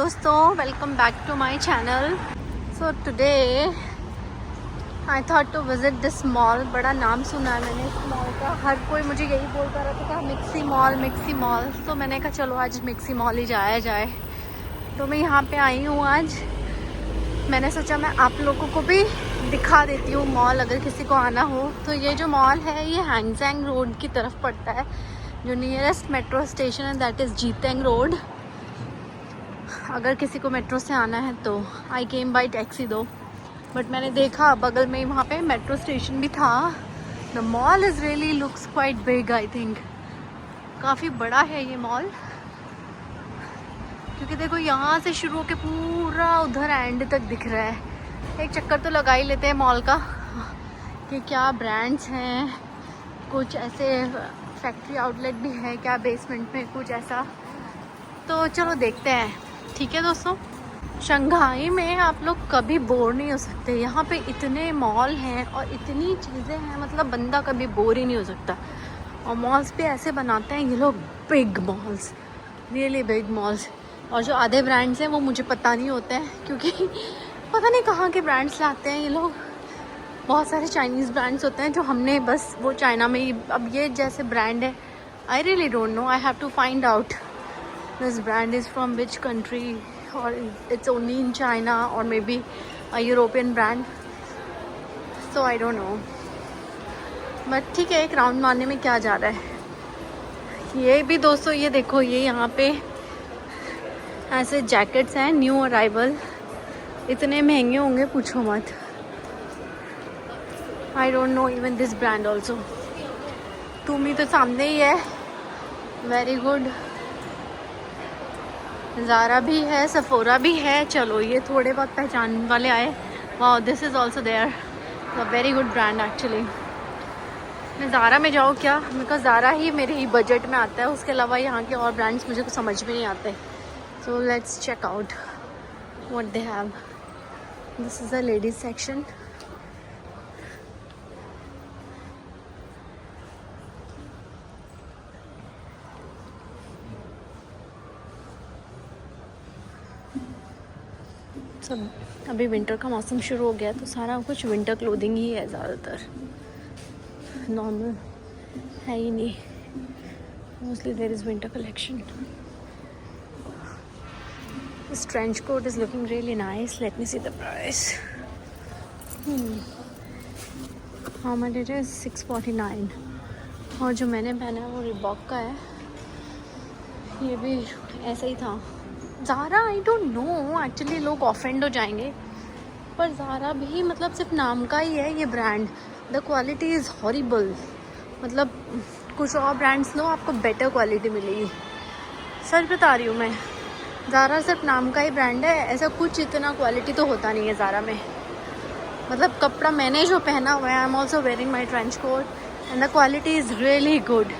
दोस्तों, welcome back to my channel. So today I thought to visit this mall. बड़ा नाम सुना है मैंने इस मॉल का, हर कोई मुझे यही बोलता रहता था मिक्सी मॉल। तो मैंने कहा चलो आज मिक्सी मॉल ही जाया जाए। तो मैं यहाँ पे आई हूँ आज। मैंने सोचा मैं आप लोगों को भी दिखा देती हूँ मॉल, अगर किसी को आना हो। तो ये जो मॉल है ये हैंगजेंग रोड की तरफ पड़ता है। जो नियरेस्ट मेट्रो स्टेशन है दैट इज़ जीतेंग रोड। अगर किसी को मेट्रो से आना है तो आई केम बाई टैक्सी दो, बट मैंने देखा बगल में ही वहाँ पे मेट्रो स्टेशन भी था। The mall is really looks quite big. I think काफ़ी बड़ा है ये मॉल, क्योंकि देखो यहाँ से शुरू होकर पूरा उधर एंड तक दिख रहा है। एक चक्कर तो लगा ही लेते हैं मॉल का कि क्या ब्रांड्स हैं, कुछ ऐसे फैक्ट्री आउटलेट भी है क्या बेसमेंट में, कुछ ऐसा। तो चलो देखते हैं। ठीक है दोस्तों, शंघाई में आप लोग कभी बोर नहीं हो सकते। यहाँ पे इतने मॉल हैं और इतनी चीज़ें हैं, मतलब बंदा कभी बोर ही नहीं हो सकता। और मॉल्स पे ऐसे बनाते हैं ये लोग, big malls, really big malls. और जो आधे ब्रांड्स हैं वो मुझे पता नहीं होते हैं, क्योंकि पता नहीं कहाँ के ब्रांड्स लाते हैं ये लोग। बहुत सारे चाइनीज़ ब्रांड्स होते हैं जो हमने बस वो चाइना में ही, अब ये जैसे ब्रांड है I really don't know, I have to find out this brand is from which country और इट्स ओनली इन चाइना और maybe a European brand, so I don't know. But ठीक है, एक राउंड मारने में क्या जा रहा है। ये भी दोस्तों ये देखो, ये यहाँ पे ऐसे जैकेट्स हैं न्यू अराइवल, इतने महंगे होंगे पूछो मत। आई don't no even this brand also. तुम ही तो सामने ही है, वेरी गुड। ज़ारा भी है, सफोरा भी है। चलो ये थोड़े बहुत पहचान वाले आए। Wow, this is also there, a very good brand actually. मैं ज़ारा में जाऊँ क्या, बिकॉज ज़ारा ही मेरे ही बजट में आता है। उसके अलावा यहाँ के और ब्रांड्स मुझे कुछ समझ में नहीं आते। So let's check out what they have. This is a ladies section. सब अभी विंटर का मौसम शुरू हो गया तो सारा कुछ विंटर क्लोथिंग ही है ज़्यादातर, नॉर्मल है ही नहीं। Mostly there is winter collection. This trench coat is looking really nice. Let me see the price. How much it is? 649। और जो मैंने पहना है वो रिबॉक का है। ये भी ऐसा ही था। Zara I don't know actually, लोग ऑफेंड हो जाएंगे, पर ज़ारा भी मतलब सिर्फ नाम का ही है ये brand. The quality is horrible. मतलब कुछ और ब्रांड्स लो आपको बेटर क्वालिटी मिलेगी, सच बता रही हूँ मैं। ज़ारा सिर्फ नाम का ही ब्रांड है, ऐसा कुछ इतना क्वालिटी तो होता नहीं है ज़ारा में। मतलब कपड़ा मैंने जो पहना हुआ है, I am also wearing my trench coat and the quality is really good.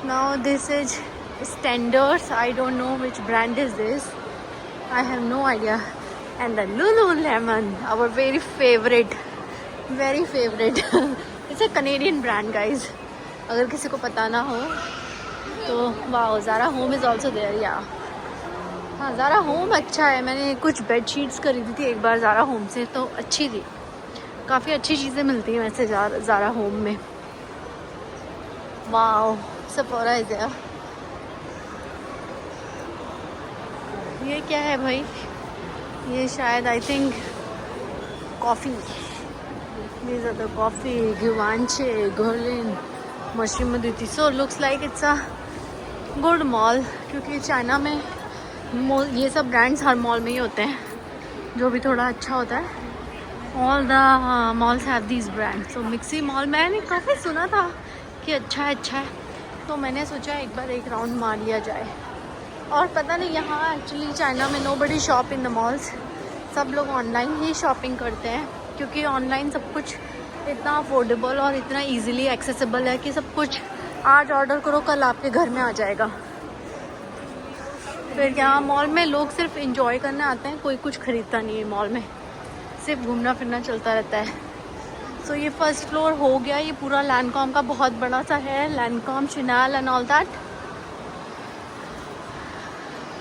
Now this is Standards. I don't know which brand is this. I have no idea. And the Lululemon, our very favorite. It's a Canadian brand, guys. अगर किसी को पता ना हो तो wow, Zara Home is also there. Yeah. हाँ, Zara Home अच्छा है। मैंने कुछ बेड शीट्स खरीदी थी एक बार Zara Home से, तो अच्छी थी। काफ़ी अच्छी चीज़ें मिलती हैं वैसे Zara Home में। Wow, Sephora is there. ये क्या है भाई? ये शायद I think coffee. These are the coffee, Givenchy, Guerlain, मशीमदीती। So looks like it's a good mall, क्योंकि चाइना में ये सब ब्रांड्स हर मॉल में ही होते हैं, जो भी थोड़ा अच्छा होता है। All the malls have these brand. So mixie mall मैंने काफ़ी सुना था कि अच्छा है, तो मैंने सोचा एक बार एक राउंड मार लिया जाए। और पता नहीं, यहाँ एक्चुअली चाइना में nobody shop in the malls. सब लोग ऑनलाइन ही शॉपिंग करते हैं, क्योंकि ऑनलाइन सब कुछ इतना अफोर्डेबल और इतना इजीली एक्सेसिबल है कि सब कुछ आज ऑर्डर करो कल आपके घर में आ जाएगा। फिर यहाँ मॉल में लोग सिर्फ इंजॉय करने आते हैं, कोई कुछ खरीदता नहीं है मॉल में, सिर्फ घूमना फिरना चलता रहता है। सो ये फर्स्ट फ्लोर हो गया। ये पूरा लैंडकॉम का बहुत बड़ा सा है, लैंडकॉम, शिनाल एंड ऑल दैट।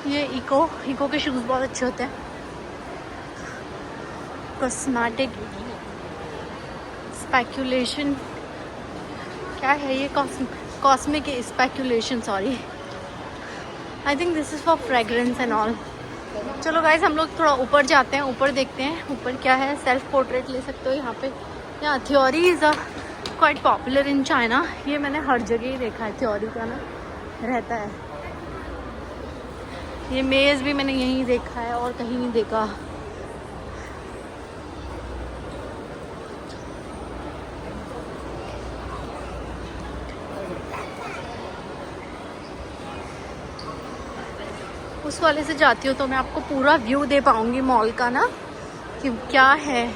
ये इको के शूज़ बहुत अच्छे होते हैं। कॉस्मेटिक स्पेक्यूलेशन, क्या है ये? Cosmic speculation, sorry. I think this is for fragrance and all. चलो गाइज, हम लोग थोड़ा ऊपर जाते हैं, ऊपर देखते हैं ऊपर क्या है। सेल्फ पोर्ट्रेट ले सकते हो यहाँ पे। यहाँ theory is a quite popular in China. ये मैंने हर जगह ही देखा है, थ्योरी का ना रहता है। ये मेज़ भी मैंने यहीं देखा है और कहीं नहीं देखा। उस वाले से जाती हूँ तो मैं आपको पूरा व्यू दे पाऊँगी मॉल का ना, कि क्या है।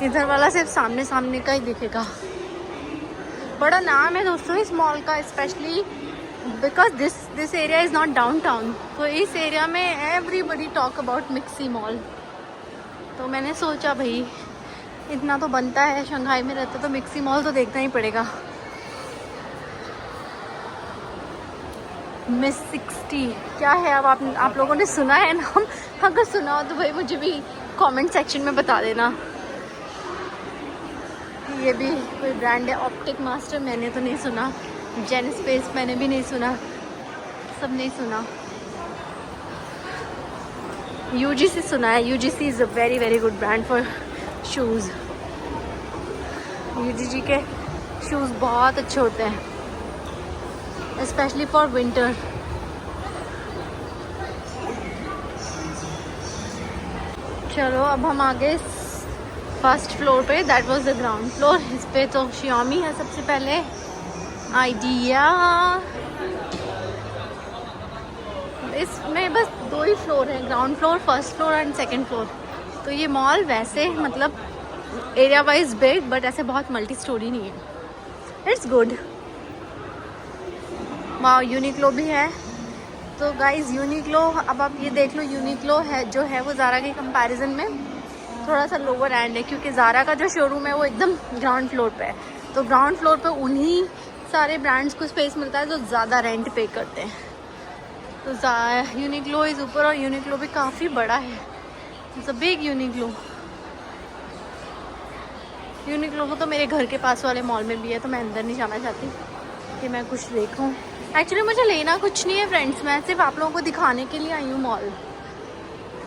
इधर वाला सिर्फ सामने सामने का ही दिखेगा। बड़ा नाम है दोस्तों इस मॉल का, specially because this area is not downtown. तो इस एरिया में everybody talk about mixie mall. तो मैंने सोचा भाई इतना तो बनता है, शंघाई में रहता तो मिक्सी मॉल तो देखना ही पड़ेगा। मिस 60 क्या है? अब आप लोगों ने सुना है नाम? अगर सुना हो तो भाई मुझे भी कमेंट सेक्शन में बता देना। ये भी कोई ब्रांड है। ऑप्टिक मास्टर मैंने तो नहीं सुना। जेन स्पेस मैंने भी नहीं सुना। सब नहीं सुना। यूजीसी सुना है। UGC is a very very good brand for shoes. UGC के शूज़ बहुत अच्छे होते हैं, स्पेशली फॉर विंटर। चलो अब हम आ गए फर्स्ट फ्लोर पे। That was the ground floor. इस पे तो Xiaomi है सबसे पहले, आइडिया। इसमें बस 2 ही फ्लोर है, ground floor, first floor and second floor. तो ये मॉल वैसे मतलब एरिया वाइज बिग, बट ऐसे बहुत मल्टी स्टोरी नहीं है। It's good. वहाँ यूनिक्लो भी है। तो गाइज यूनिक्लो, अब आप ये देख लो, यूनिक्लो है जो है वो ज़ारा के कंपैरिजन में थोड़ा सा लोअर एंड है, क्योंकि ज़ारा का जो शोरूम है वो एकदम ग्राउंड फ्लोर पे है। तो ग्राउंड फ्लोर पे उन्हीं सारे ब्रांड्स को स्पेस मिलता है जो ज़्यादा रेंट पे करते हैं। तो यूनिक्लो इज़ ऊपर, और यूनिक्लो भी काफ़ी बड़ा है। It's a big Uniqlo. Uniqlo को तो मेरे घर के पास वाले मॉल में भी है, तो मैं अंदर नहीं जाना चाहती कि मैं कुछ देखूं। एक्चुअली मुझे लेना कुछ नहीं है फ्रेंड्स, मैं सिर्फ आप लोगों को दिखाने के लिए आई हूँ मॉल,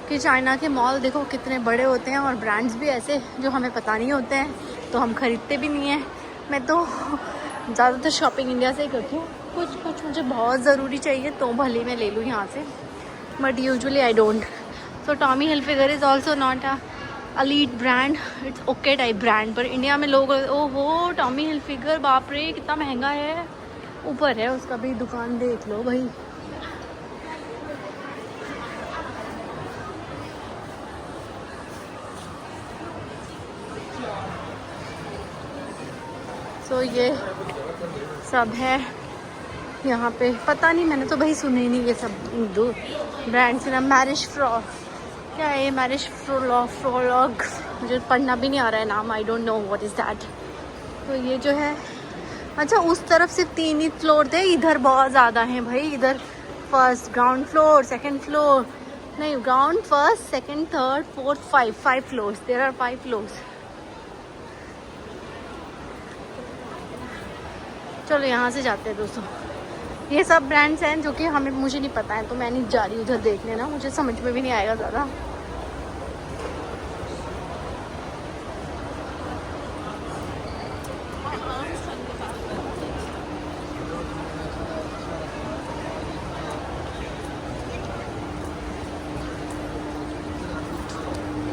कि चाइना के मॉल देखो कितने बड़े होते हैं, और ब्रांड्स भी ऐसे जो हमें पता नहीं होते हैं, तो हम ख़रीदते भी नहीं हैं। मैं तो ज़्यादातर शॉपिंग इंडिया से ही करती हूँ। कुछ मुझे बहुत ज़रूरी चाहिए तो भले मैं ले लूँ यहाँ से, but usually I don't. So Tommy Hilfiger is also not a lead brand, it's okay type brand. पर इंडिया में लोग ओहो टॉमी हिलफिगर बाप रे कितना महंगा है। ऊपर है उसका भी दुकान, देख लो भाई। सो ये सब है यहाँ पे। पता नहीं, मैंने तो भाई सुने ही नहीं ये सब दो ब्रांड्स ना। मैरिज फ्रॉ क्या है? मैरिज फ्रोलॉग, मुझे पढ़ना भी नहीं आ रहा है नाम। आई don't know what is that. तो ये जो है, अच्छा उस तरफ सिर्फ 3 ही फ्लोर थे, इधर बहुत ज़्यादा हैं भाई। इधर first ground floor, second floor, नहीं ground first second third fourth 5 floors. There are 5 floors. चलो यहाँ से जाते हैं दोस्तों। ये सब ब्रांड्स हैं जो कि मुझे नहीं पता है, तो मैं नहीं जा रही उधर देखने ना, मुझे समझ में भी नहीं आएगा ज़्यादा।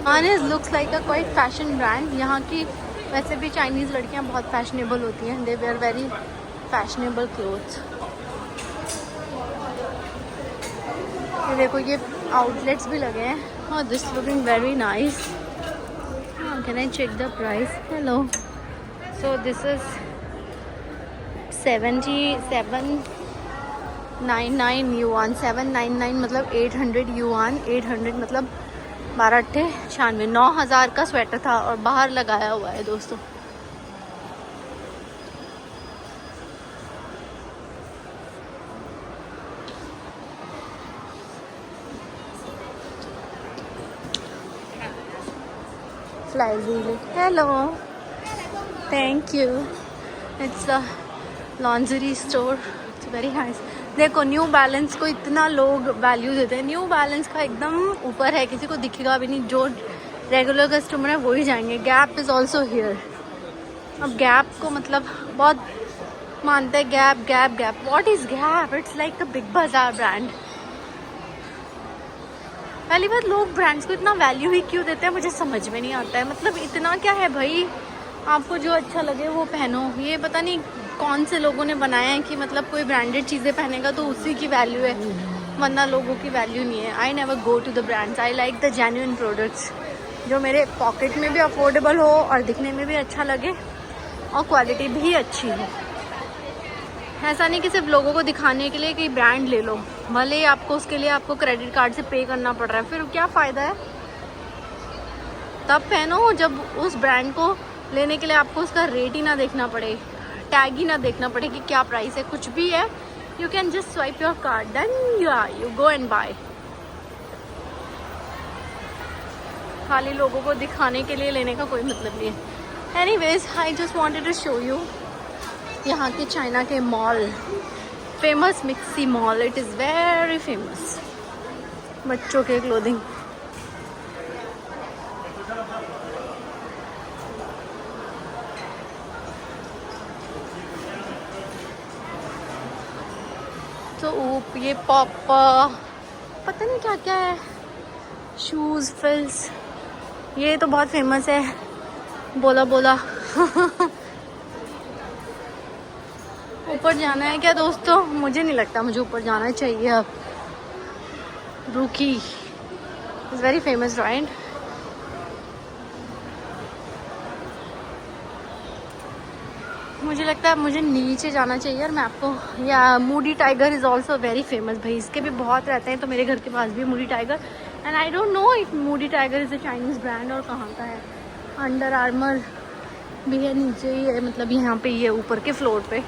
Hanes looks like a quite fashion brand। यहाँ की वैसे भी चाइनीज़ लड़कियाँ बहुत फैशनेबल होती हैं। They wear very fashionable clothes. ये देखो ये आउटलेट्स भी लगे हैं। और this looking very nice. Can I check the price? Hello. So this is 7799 yuan. 799 मतलब 800 युआन। 800 मतलब 12×8 = 96। 9000 का स्वेटर था और बाहर लगाया हुआ है दोस्तों। butterflies really. Hello. Thank you. It's a lingerie store. It's very nice. देखो न्यू बैलेंस को इतना लोग वैल्यू देते हैं. न्यू बैलेंस का एकदम ऊपर है, किसी को दिखेगा भी नहीं. जो रेगुलर कस्टमर है वो ही जाएंगे. Gap is also here. अब गैप को मतलब बहुत मानते हैं. Gap gap gap. What is gap? It's like the big बाजार ब्रांड. पहली बात, लोग ब्रांड्स को इतना वैल्यू ही क्यों देते हैं मुझे समझ में नहीं आता है. मतलब इतना क्या है भाई, आपको जो अच्छा लगे वो पहनो. ये पता नहीं कौन से लोगों ने बनाया है कि मतलब कोई ब्रांडेड चीज़ें पहनेगा तो उसी की वैल्यू है, वरना लोगों की वैल्यू नहीं है. I never go to the brands. I like the genuine products जो मेरे पॉकेट में भी अफोर्डेबल हो और दिखने में भी अच्छा लगे और क्वालिटी भी अच्छी हो. ऐसा नहीं कि सिर्फ लोगों को दिखाने के लिए कि ब्रांड ले लो, भले ही आपको उसके लिए आपको क्रेडिट कार्ड से पे करना पड़ रहा है, फिर क्या फ़ायदा है. तब पहनो जब उस ब्रांड को लेने के लिए आपको उसका रेट ही ना देखना पड़े, टैग ही ना देखना पड़े कि क्या प्राइस है. कुछ भी है, you can just swipe your card, then you go and buy. खाली लोगों को दिखाने के लिए लेने का कोई मतलब नहीं है. Anyways, I just wanted to show you यहाँ के चाइना के mall. Famous MixC mall. It is very famous. बच्चों के क्लोथिंग. तो ये पॉप पता नहीं क्या क्या है. शूज़, फिल्स. ये तो बहुत फेमस है. बोला बोला. ऊपर जाना है क्या दोस्तों? मुझे नहीं लगता मुझे ऊपर जाना चाहिए अब. रूकी इज़ वेरी फेमस राइट. मुझे लगता है मुझे नीचे जाना चाहिए. और मैं आपको, या Moody tiger is also very famous. भाई इसके भी बहुत रहते हैं, तो मेरे घर के पास भी Moody tiger. And I don't know if Moody tiger is a Chinese brand और कहाँ का है. अंडर आर्मर भी है नीचे ही है, मतलब यहाँ पे ही है ऊपर के फ्लोर पे.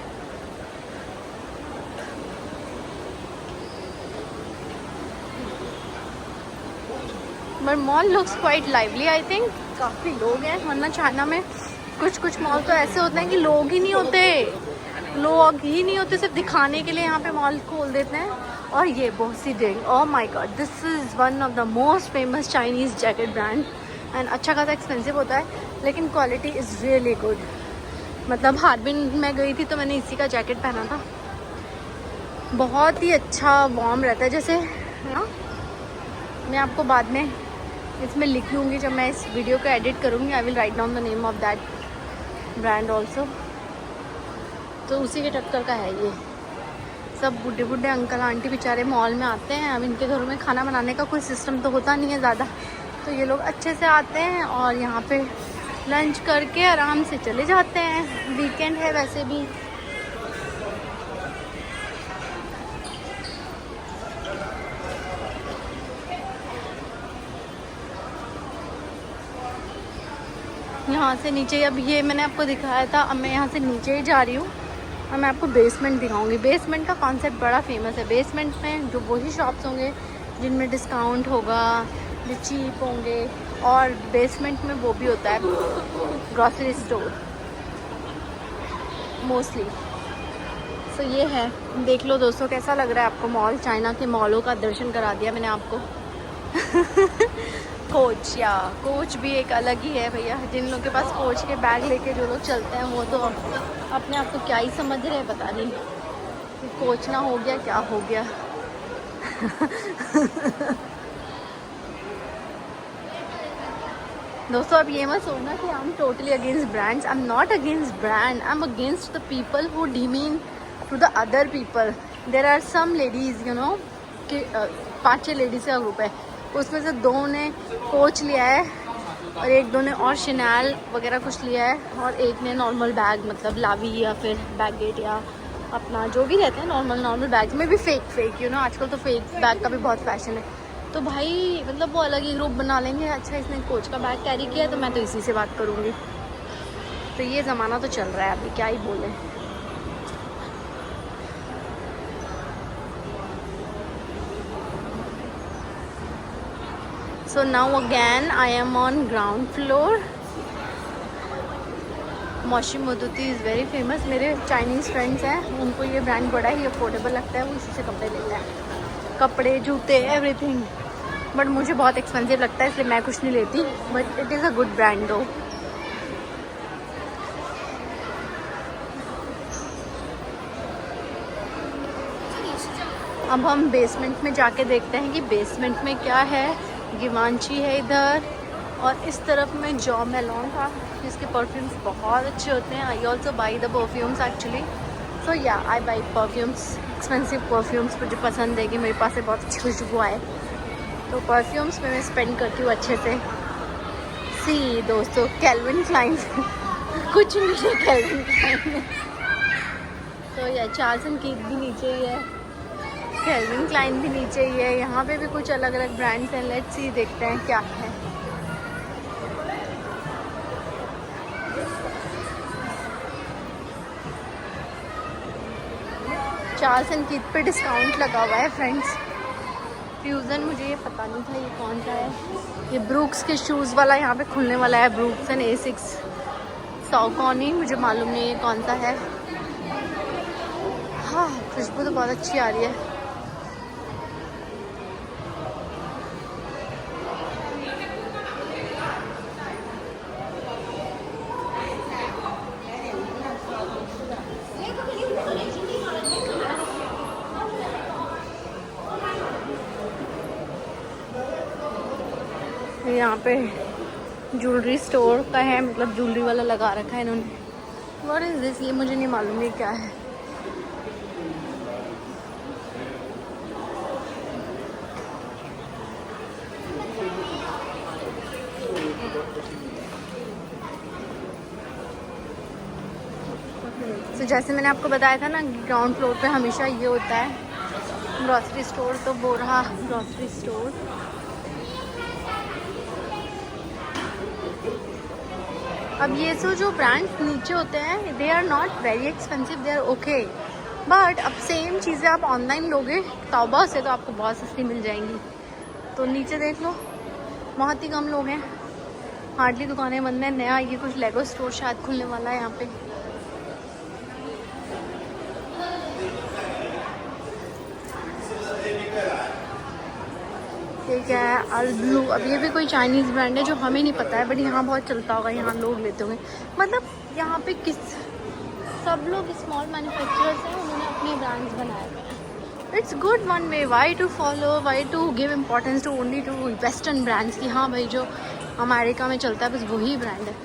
But mall looks quite lively. I think काफ़ी लोग हैं, वरना चाइना में कुछ मॉल तो ऐसे होते हैं कि लोग ही नहीं होते, सिर्फ दिखाने के लिए यहाँ पे मॉल खोल देते हैं. और ये Bosideng, oh my god, this is one of the most famous Chinese jacket brand. And अच्छा खासा एक्सपेंसिव होता है, लेकिन क्वालिटी इज़ रियली गुड. मतलब हार्बिन में गई थी तो मैंने इसी का जैकेट पहना था. बहुत ही अच्छा वार्म रहता है. जैसे ना, मैं आपको बाद में इसमें लिख लूँगी जब मैं इस वीडियो को एडिट करूँगी. I will write down the name of that brand also. तो उसी के टक्कर का है ये. सब बूढ़े अंकल आंटी बेचारे मॉल में आते हैं. अब इनके घरों में खाना बनाने का कोई सिस्टम तो होता नहीं है ज़्यादा, तो ये लोग अच्छे से आते हैं और यहाँ पे लंच करके आराम से चले जाते हैं. वीकेंड है वैसे भी. यहाँ से नीचे, अब ये मैंने आपको दिखाया था, अब मैं यहाँ से नीचे ही जा रही हूँ और मैं आपको बेसमेंट दिखाऊंगी. बेसमेंट का कॉन्सेप्ट बड़ा फेमस है. बेसमेंट में जो वही शॉप्स होंगे जिनमें डिस्काउंट होगा, जो चीप होंगे. और बेसमेंट में वो भी होता है ग्रॉसरी स्टोर मोस्टली. सो ये है. देख लो दोस्तों कैसा लग रहा है आपको मॉल. चाइना के मॉलों का दर्शन करा दिया मैंने आपको. कोच, या कोच भी एक अलग ही है भैया. जिन लोगों के पास कोच के बैग लेके जो लोग चलते हैं वो तो अपने आप को क्या ही समझ रहे हैं, पता नहीं कि कोच ना हो गया क्या हो गया. दोस्तों अब ये मत सोचना कि I am totally against brands. I am not against brand. I am against the people who demean to the other people. There are some ladies, you know, कि 5-6 लेडीज़ का ग्रुप है, उसमें से 2 ने कोच लिया है और 1-2 ने और शनैल वगैरह कुछ लिया है, और एक ने नॉर्मल बैग, मतलब लावी या फिर बैगेट या अपना जो भी रहते हैं नॉर्मल बैग में भी फेक यू नो. आजकल तो फेक बैग का भी बहुत फैशन है. तो भाई मतलब वो अलग ही ग्रुप बना लेंगे. अच्छा इसने कोच का बैग कैरी किया तो मैं तो इसी से बात करूँगी. तो ये ज़माना तो चल रहा है अभी, क्या ही बोले. So now again I am on ground floor मौशी मोदुती इज़ वेरी फेमस। मेरे चाइनीज़ फ्रेंड्स हैं, उनको ये ब्रांड बड़ा ही अफोर्डेबल लगता है, वो इसी से कपड़े लेते हैं, कपड़े जूते एवरीथिंग। बट मुझे बहुत एक्सपेंसिव लगता है, इसलिए मैं कुछ नहीं लेती, but it is a good brand दो। अब हम बेसमेंट में जाके देखते हैं कि बेसमेंट में क्या है। गिवांची है इधर, और इस तरफ में जॉ मेलॉन था, जिसके परफ्यूम्स बहुत अच्छे होते हैं। I also buy the perfumes actually. So yeah I buy perfumes, expensive perfumes मुझे पसंद है कि मेरे पास से बहुत अच्छी खुशबू आए, तो परफ्यूम्स में मैं स्पेंड करती हूँ अच्छे से। सी दोस्तों, कैल्विन क्लाइन कुछ नहीं है कैल्विन क्लाइन में। तो या चार्ल्स एंड कीथ भी नीचे ही है, कैल्विन क्लाइन भी नीचे ही है। यहाँ पे भी कुछ अलग अलग ब्रांड्स हैं। लेट्स सी, देखते हैं क्या है। चार्ल्स एंड कीथ पे डिस्काउंट लगा हुआ है फ्रेंड्स। फ्यूज़न मुझे ये पता नहीं था ये कौन सा है। ये ब्रूक्स के शूज़ वाला यहाँ पे खुलने वाला है, ब्रूक्स एंड A6 सॉकॉनी, मुझे मालूम नहीं है कौन सा है। हाँ, खुशबू तो बहुत अच्छी आ रही है। यहाँ पे ज्वेलरी स्टोर का है, मतलब ज्वेलरी वाला लगा रखा है इन्होंने। व्हाट इज दिस, ये मुझे नहीं मालूम ये क्या है। तो जैसे मैंने आपको बताया था ना, ग्राउंड फ्लोर पे हमेशा ये होता है ग्रॉसरी स्टोर, तो वो रहा ग्रॉसरी स्टोर। अब ये जो ब्रांड्स नीचे होते हैं, they are not very expensive, they are okay, but अब सेम चीज़ें आप ऑनलाइन लोगे ताओबा से तो आपको बहुत सस्ती मिल जाएंगी। तो नीचे देख लो, बहुत ही कम लोग हैं, हार्डली दुकानें बंद हैं। नया ये कुछ लेगो स्टोर शायद खुलने वाला है यहाँ पे। ये क्या है, अलब्लू। अब ये भी कोई चाइनीज़ ब्रांड है जो हमें नहीं पता है, बट यहाँ बहुत चलता होगा, यहाँ लोग लेते होंगे। मतलब यहाँ पे सब लोग स्मॉल मैन्युफैक्चरर्स हैं, उन्होंने अपने ब्रांड्स बनाए हुए हैं। It's good one way, why to follow, why to give importance to only to western brands, कि हाँ भाई जो अमेरिका में चलता है बस वही ब्रांड है।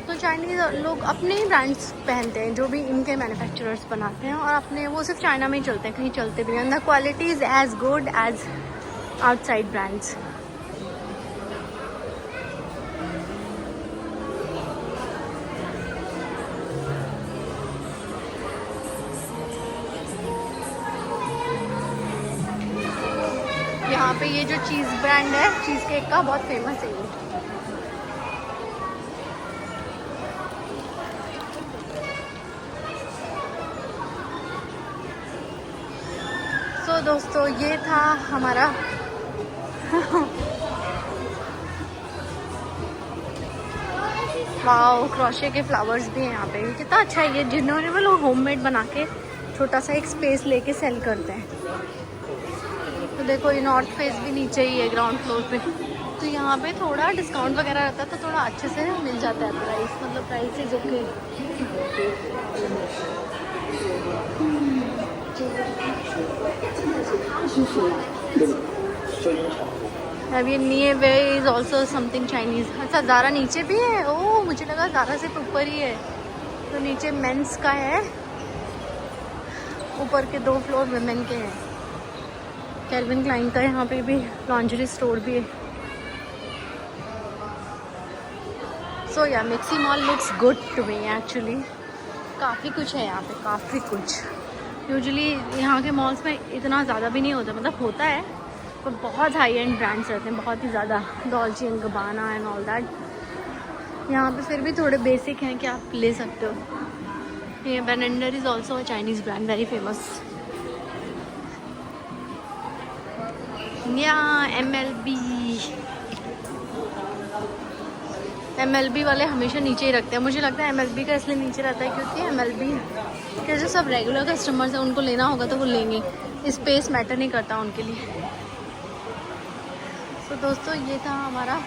तो चाइनीज़ लोग अपने ही ब्रांड्स पहनते हैं, जो भी इनके मैन्युफैक्चरर्स बनाते हैं, और अपने वो सिर्फ चाइना में ही चलते हैं, कहीं चलते भी नहीं। The quality is as good as outside brands. यहाँ पे ये जो चीज़ ब्रांड है, चीज़ केक का, बहुत फेमस है ये। तो दोस्तों ये था हमारा वाओ, क्रोशे के फ्लावर्स भी हैं यहाँ पे, कितना अच्छा है ये। जिन्होंने वो लोग होममेड बना के छोटा सा एक स्पेस लेके सेल करते हैं। तो देखो ये नॉर्थ फेस भी नीचे ही है ग्राउंड फ्लोर पे, तो यहाँ पे थोड़ा डिस्काउंट वगैरह रहता है, तो थोड़ा अच्छे से मिल जाता है प्राइस, मतलब प्राइस इज ओके। अब ये near way is also something Chinese. अच्छा, ज़ारा नीचे भी है। ओह, मुझे लगा ज़ारा सिर्फ ऊपर ही है। तो नीचे मेंस का है, ऊपर के 2 फ्लोर वुमेन के हैं। कैल्विन क्लाइन का यहाँ पे भी लॉन्जरी स्टोर भी है। सो या MixC mall looks good to me actually. काफ़ी कुछ है यहाँ पे, काफ़ी कुछ। यूजुअली यहाँ के मॉल्स में इतना ज़्यादा भी नहीं होता, मतलब होता है पर बहुत हाई एंड ब्रांड्स रहते हैं, बहुत ही ज़्यादा, Dolce and गबाना and all that. यहाँ पे फिर भी थोड़े बेसिक हैं कि आप ले सकते हो। ये बेनेंडर is also a Chinese brand, very famous. या MLB MLB वाले हमेशा नीचे ही रखते हैं। मुझे लगता है MLB का इसलिए नीचे रहता है क्योंकि MLB के जो सब रेगुलर कस्टमर्स हैं उनको लेना होगा तो वो लेंगे, स्पेस मैटर नहीं करता उनके लिए। तो दोस्तों ये था हमारा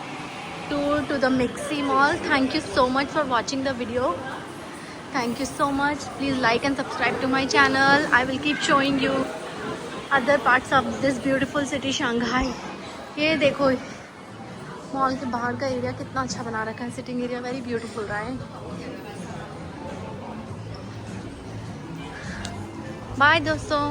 tour to the MixC mall. Thank you so much for watching the video. Thank you so much. Please like and subscribe to my channel. I will keep showing you other parts of this beautiful city Shanghai. ये देखो mall के बाहर का area कितना अच्छा बना रखा है। सिटिंग एरिया वेरी ब्यूटीफुल रहा है। बाय दोस्तों।